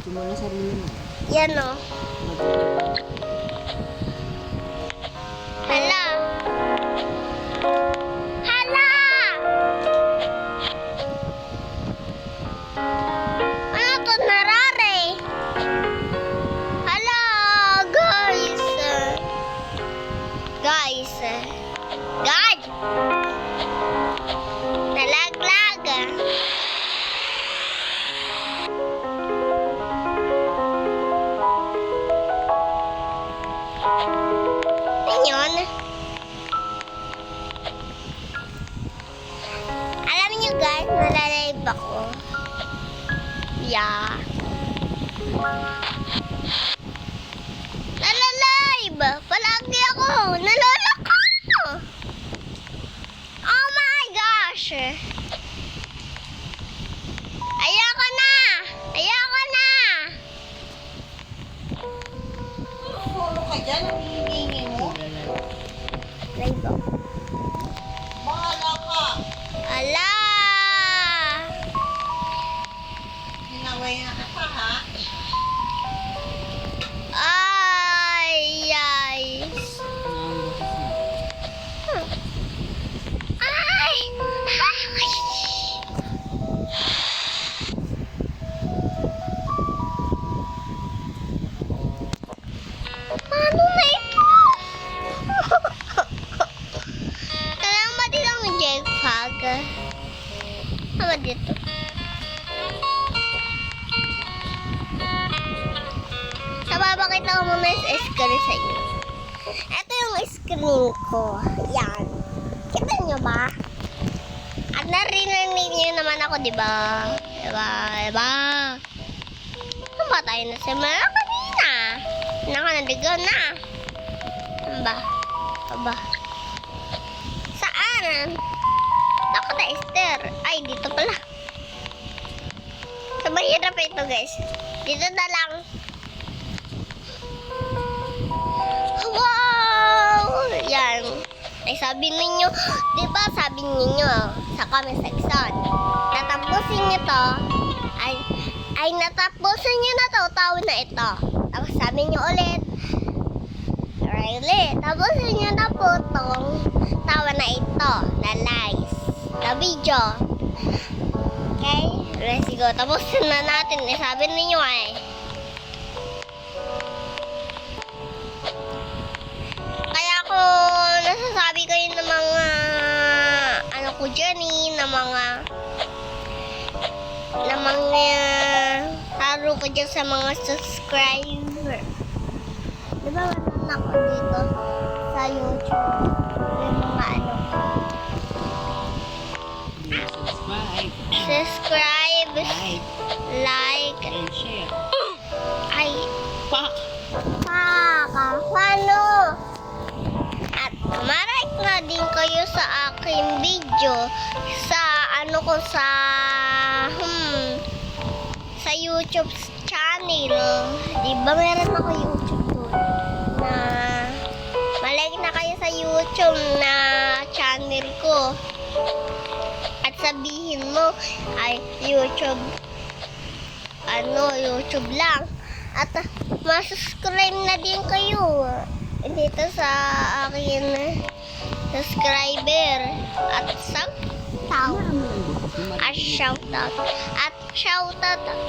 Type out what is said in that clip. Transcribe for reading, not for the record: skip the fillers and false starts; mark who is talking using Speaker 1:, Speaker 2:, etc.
Speaker 1: Ayusin mo na sarili mo.
Speaker 2: Yan o. Hala. Hala! Ano to narare? Hala, guys. Guys. God! Nalaglag. Yun. Alam niyo guys, nalalive ako. Yeah. Nalalive! Palagi ako! Nalalako! Oh my gosh! Ayoko na! Ayoko na!
Speaker 3: Puro ka dyan, ang hihingi mo.
Speaker 2: Live ako.
Speaker 3: Bahala ka.
Speaker 2: Ala!
Speaker 3: Hinaway na ka ha?
Speaker 2: Ay! Ay! Ay! Paano na ito? Kailangan ba dito ang jetpack? Ano ba dito? Napapakita ko muna yung screen sa inyo. Ito yung screen ko. Yan. Kita nyo ba? At narinig niyo naman ako, diba? Diba? Diba? Namatay na si Mara kanina. Nakanaligaw na. Aba? Aba? Saan? Ako na Esther. Ay, dito pala. Sa mahirap ito, guys. Dito na lang. Wow! Yan. Ay, sabi ninyo, di ba sabi ninyo sa comment section, natapusin nyo to, ay natapusin nyo na to, taon na ito. Tapos sabi nyo ulit, really, tapusin nyo na po tong tawa na ito, na lies, na video. Okay? Let's go. Tapusin na natin. Eh, sabi ninyo ay, nasasabi kayo ng mga ano ko dyan na mga taro ko dyan sa mga subscriber. Diba meron ako dito sa YouTube may mga ano subscribe, like
Speaker 1: And share.
Speaker 2: ay
Speaker 1: Pak!
Speaker 2: paano at marike na din kayo sa aking video sa ano ko sa YouTube channel. Diba meron ako YouTube doon na malike na kayo sa YouTube na channel ko at sabihin mo ay YouTube YouTube lang at masubscribe na din kayo dito sa akin subscriber at shoutout at shoutout